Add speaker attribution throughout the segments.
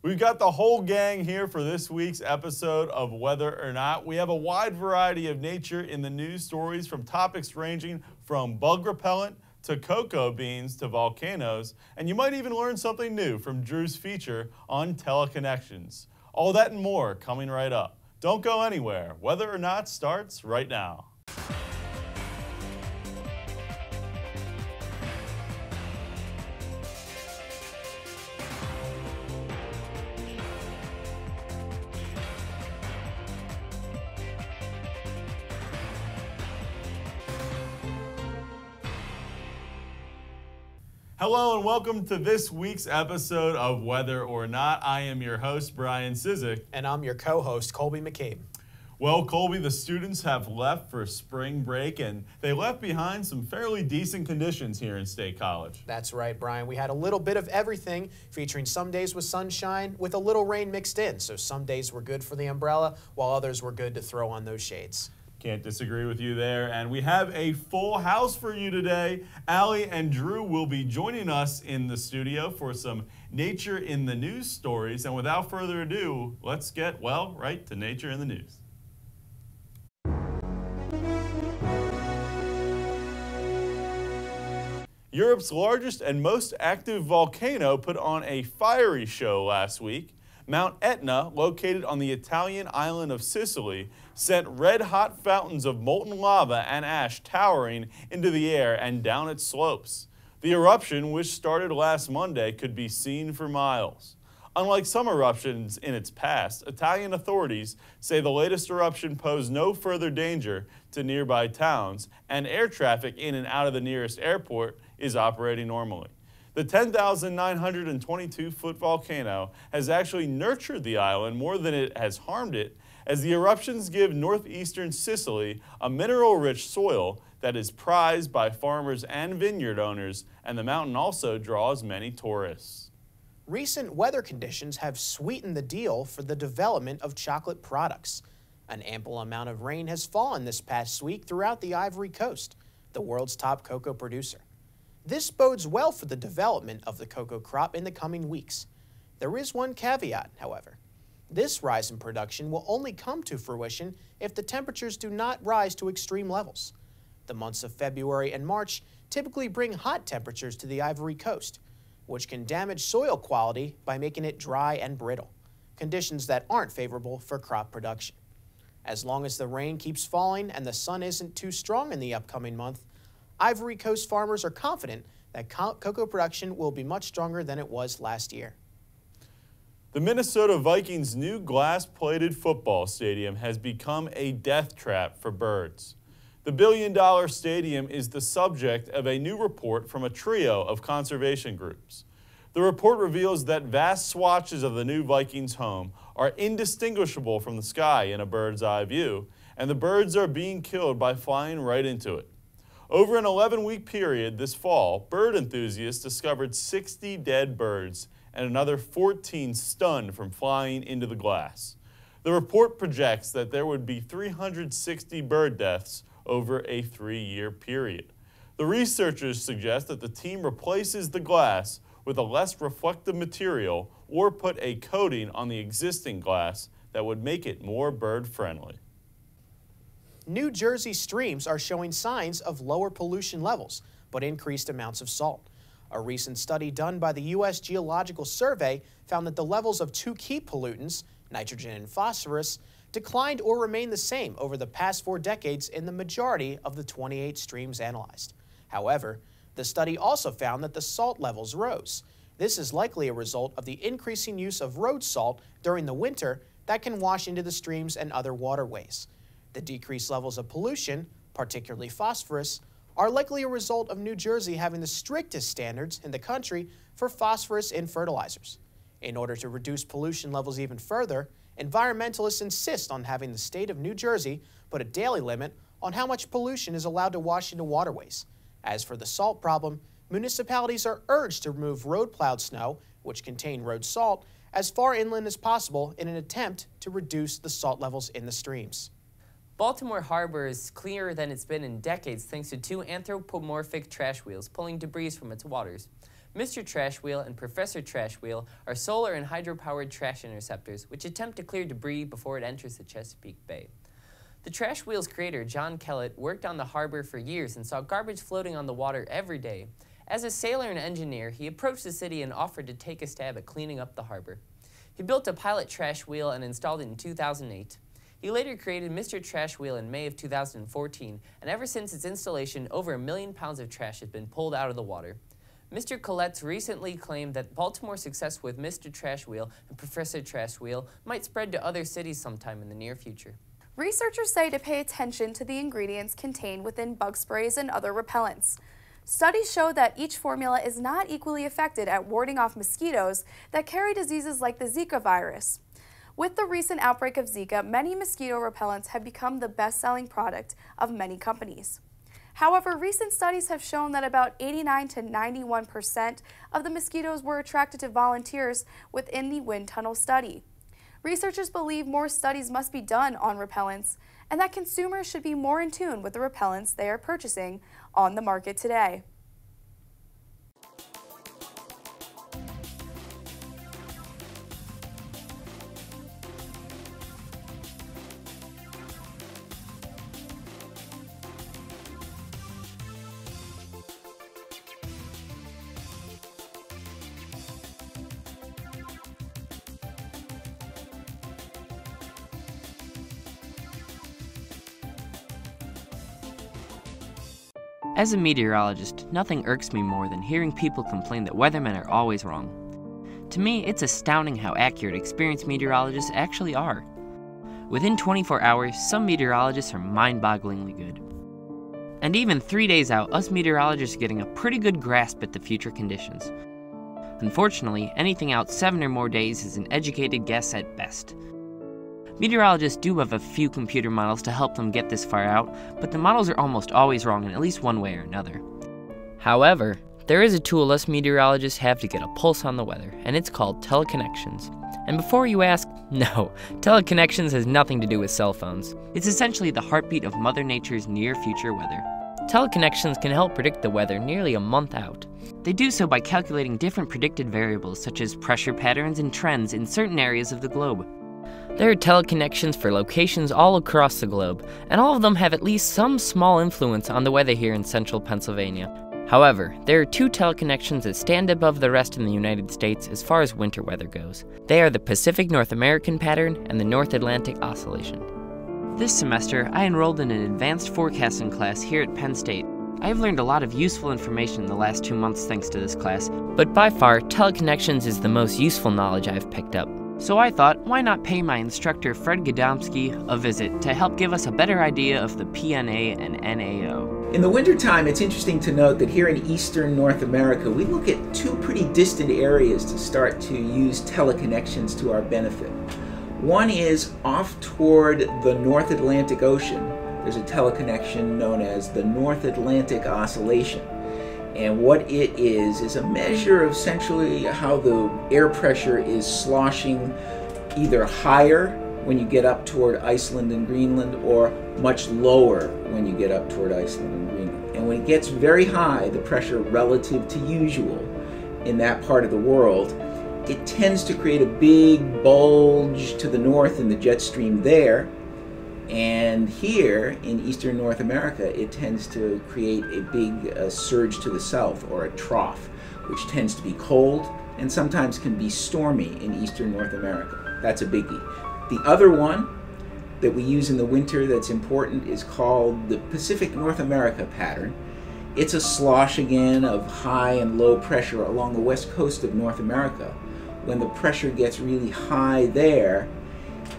Speaker 1: We've got the whole gang here for this week's episode of Whether or Not. We have a wide variety of nature in the news stories, from topics ranging from bug repellent to cocoa beans to volcanoes, and you might even learn something new from Drew's feature on Telleconnections. All that and more coming right up. Don't go anywhere. Whether or Not starts right now. Hello and welcome to this week's episode of Whether or Not. I am your host, Brian Cizeck.
Speaker 2: And I'm your co-host, Colby McCabe.
Speaker 1: Well, Colby, the students have left for spring break, and they left behind some fairly decent conditions here in State College.
Speaker 2: That's right, Brian. We had a little bit of everything, featuring some days with sunshine with a little rain mixed in. So some days were good for the umbrella, while others were good to throw on those shades.
Speaker 1: Can't disagree with you there. And we have a full house for you today. Allie and Drew will be joining us in the studio for some Nature in the News stories. And without further ado, let's get, well, right to Nature in the News. Europe's largest and most active volcano put on a fiery show last week. Mount Etna, located on the Italian island of Sicily, sent red-hot fountains of molten lava and ash towering into the air and down its slopes. The eruption, which started last Monday, could be seen for miles. Unlike some eruptions in its past, Italian authorities say the latest eruption posed no further danger to nearby towns, and air traffic in and out of the nearest airport is operating normally. The 10,922-foot volcano has actually nurtured the island more than it has harmed it, as the eruptions give northeastern Sicily a mineral-rich soil that is prized by farmers and vineyard owners, and the mountain also draws many tourists.
Speaker 2: Recent weather conditions have sweetened the deal for the development of chocolate products. An ample amount of rain has fallen this past week throughout the Ivory Coast, the world's top cocoa producer. This bodes well for the development of the cocoa crop in the coming weeks. There is one caveat, however. This rise in production will only come to fruition if the temperatures do not rise to extreme levels. The months of February and March typically bring hot temperatures to the Ivory Coast, which can damage soil quality by making it dry and brittle, conditions that aren't favorable for crop production. As long as the rain keeps falling and the sun isn't too strong in the upcoming month, Ivory Coast farmers are confident that cocoa production will be much stronger than it was last year.
Speaker 1: The Minnesota Vikings' new glass-plated football stadium has become a death trap for birds. The billion-dollar stadium is the subject of a new report from a trio of conservation groups. The report reveals that vast swatches of the new Vikings' home are indistinguishable from the sky in a bird's eye view, and the birds are being killed by flying right into it. Over an 11-week period this fall, bird enthusiasts discovered 60 dead birds and another 14 stunned from flying into the glass. The report projects that there would be 360 bird deaths over a 3-year period. The researchers suggest that the team replaces the glass with a less reflective material or put a coating on the existing glass that would make it more bird-friendly.
Speaker 2: New Jersey streams are showing signs of lower pollution levels, but increased amounts of salt. A recent study done by the U.S. Geological Survey found that the levels of two key pollutants, nitrogen and phosphorus, declined or remained the same over the past 4 decades in the majority of the 28 streams analyzed. However, the study also found that the salt levels rose. This is likely a result of the increasing use of road salt during the winter that can wash into the streams and other waterways. The decreased levels of pollution, particularly phosphorus, are likely a result of New Jersey having the strictest standards in the country for phosphorus in fertilizers. In order to reduce pollution levels even further, environmentalists insist on having the state of New Jersey put a daily limit on how much pollution is allowed to wash into waterways. As for the salt problem, municipalities are urged to remove road-plowed snow, which contain road salt, as far inland as possible in an attempt to reduce the salt levels in the streams.
Speaker 3: Baltimore Harbor is cleaner than it's been in decades thanks to 2 anthropomorphic trash wheels pulling debris from its waters. Mr. Trash Wheel and Professor Trash Wheel are solar and hydro-powered trash interceptors which attempt to clear debris before it enters the Chesapeake Bay. The Trash Wheel's creator, John Kellett, worked on the harbor for years and saw garbage floating on the water every day. As a sailor and engineer, he approached the city and offered to take a stab at cleaning up the harbor. He built a pilot trash wheel and installed it in 2008. He later created Mr. Trash Wheel in May of 2014, and ever since its installation, over 1 million pounds of trash has been pulled out of the water. Mr. Collette's recently claimed that Baltimore's success with Mr. Trash Wheel and Professor Trash Wheel might spread to other cities sometime in the near future.
Speaker 4: Researchers say to pay attention to the ingredients contained within bug sprays and other repellents. Studies show that each formula is not equally effective at warding off mosquitoes that carry diseases like the Zika virus. With the recent outbreak of Zika, many mosquito repellents have become the best-selling product of many companies. However, recent studies have shown that about 89 to 91% of the mosquitoes were attracted to volunteers within the wind tunnel study. Researchers believe more studies must be done on repellents and that consumers should be more in tune with the repellents they are purchasing on the market today.
Speaker 5: As a meteorologist, nothing irks me more than hearing people complain that weathermen are always wrong. To me, it's astounding how accurate experienced meteorologists actually are. Within 24 hours, some meteorologists are mind-bogglingly good. And even 3 days out, us meteorologists are getting a pretty good grasp at the future conditions. Unfortunately, anything out 7 or more days is an educated guess at best. Meteorologists do have a few computer models to help them get this far out, but the models are almost always wrong in at least one way or another. However, there is a tool us meteorologists have to get a pulse on the weather, and it's called Telleconnections. And before you ask, no, Telleconnections has nothing to do with cell phones. It's essentially the heartbeat of Mother Nature's near-future weather. Telleconnections can help predict the weather nearly a month out. They do so by calculating different predicted variables such as pressure patterns and trends in certain areas of the globe. There are teleconnections for locations all across the globe, and all of them have at least some small influence on the weather here in central Pennsylvania. However, there are 2 teleconnections that stand above the rest in the United States as far as winter weather goes. They are the Pacific North American Pattern and the North Atlantic Oscillation. This semester, I enrolled in an advanced forecasting class here at Penn State. I have learned a lot of useful information in the last 2 months thanks to this class, but by far, teleconnections is the most useful knowledge I've picked up. So I thought, why not pay my instructor Fred Gadomski a visit to help give us a better idea of the PNA and NAO.
Speaker 6: In the wintertime, it's interesting to note that here in eastern North America, we look at 2 pretty distant areas to start to use teleconnections to our benefit. One is off toward the North Atlantic Ocean. There's a teleconnection known as the North Atlantic Oscillation. And what it is a measure of essentially how the air pressure is sloshing either higher when you get up toward Iceland and Greenland or much lower when you get up toward Iceland and Greenland. And when it gets very high, the pressure relative to usual in that part of the world, it tends to create a big bulge to the north in the jet stream there. And here in eastern North America, it tends to create a big surge to the south, or a trough, which tends to be cold and sometimes can be stormy in eastern North America. That's a biggie. The other one that we use in the winter that's important is called the Pacific North America Pattern. It's a slosh again of high and low pressure along the west coast of North America. When the pressure gets really high there,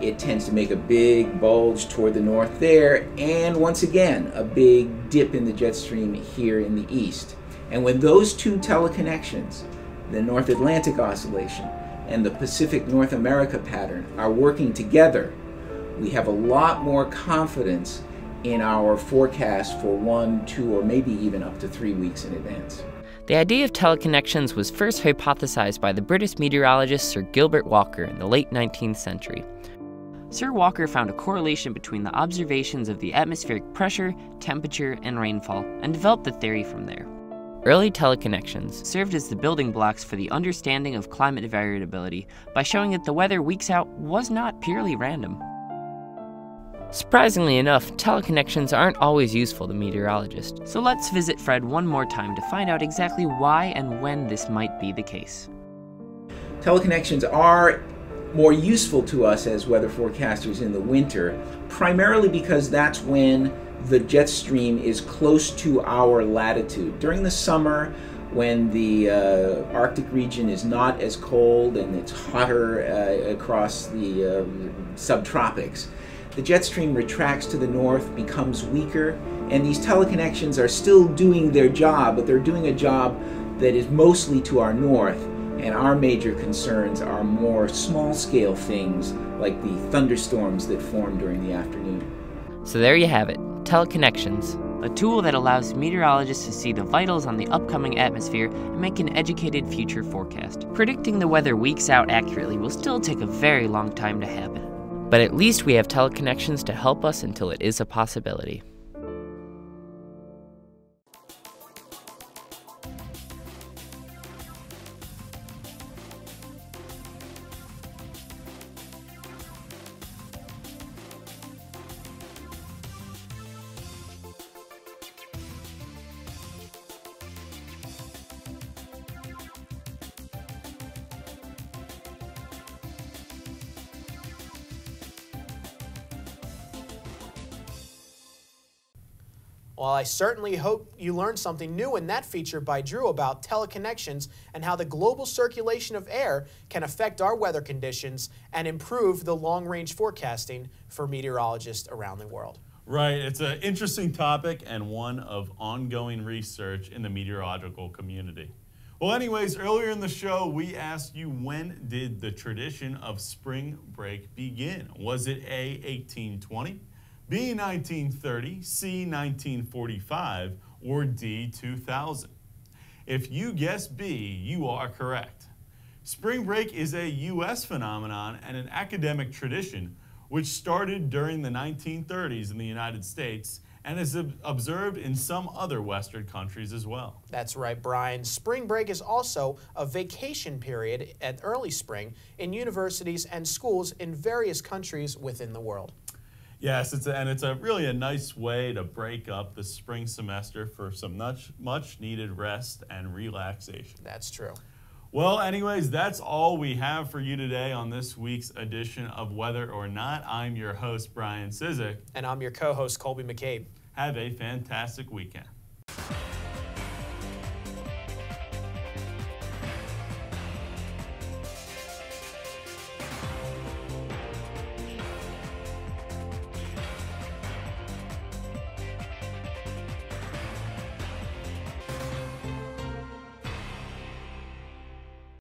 Speaker 6: it tends to make a big bulge toward the north there, and once again, a big dip in the jet stream here in the east. And when those 2 teleconnections, the North Atlantic Oscillation and the Pacific North America Pattern, are working together, we have a lot more confidence in our forecast for 1, 2, or maybe even up to 3 weeks in advance.
Speaker 5: The idea of teleconnections was first hypothesized by the British meteorologist Sir Gilbert Walker in the late 19th century. Sir Walker found a correlation between the observations of the atmospheric pressure, temperature, and rainfall, and developed the theory from there. Early teleconnections served as the building blocks for the understanding of climate variability by showing that the weather weeks out was not purely random. Surprisingly enough, teleconnections aren't always useful to meteorologists, so let's visit Fred one more time to find out exactly why and when this might be the case.
Speaker 6: Teleconnections are more useful to us as weather forecasters in the winter, primarily because that's when the jet stream is close to our latitude. During the summer, when the Arctic region is not as cold and it's hotter across the subtropics, the jet stream retracts to the north, becomes weaker, and these teleconnections are still doing their job, but they're doing a job that is mostly to our north, and our major concerns are more small-scale things like the thunderstorms that form during the afternoon.
Speaker 5: So there you have it, teleconnections, a tool that allows meteorologists to see the vitals on the upcoming atmosphere and make an educated future forecast. Predicting the weather weeks out accurately will still take a very long time to happen, but at least we have teleconnections to help us until it is a possibility.
Speaker 2: Well, I certainly hope you learned something new in that feature by Drew about teleconnections and how the global circulation of air can affect our weather conditions and improve the long-range forecasting for meteorologists around the world.
Speaker 1: Right, it's an interesting topic and one of ongoing research in the meteorological community. Well, anyways, earlier in the show, we asked you, when did the tradition of spring break begin? Was it A, 1820? B, 1930, C, 1945, or D, 2000? If you guess B, you are correct. Spring break is a U.S. phenomenon and an academic tradition which started during the 1930s in the United States and is observed in some other Western countries as well.
Speaker 2: That's right, Brian. Spring break is also a vacation period at early spring in universities and schools in various countries within the world.
Speaker 1: Yes, it's really a nice way to break up the spring semester for some much needed rest and relaxation.
Speaker 2: That's true.
Speaker 1: Well, anyways, that's all we have for you today on this week's edition of Whether or Not. I'm your host, Brian Cizeck.
Speaker 2: And I'm your co-host, Colby McCabe.
Speaker 1: Have a fantastic weekend.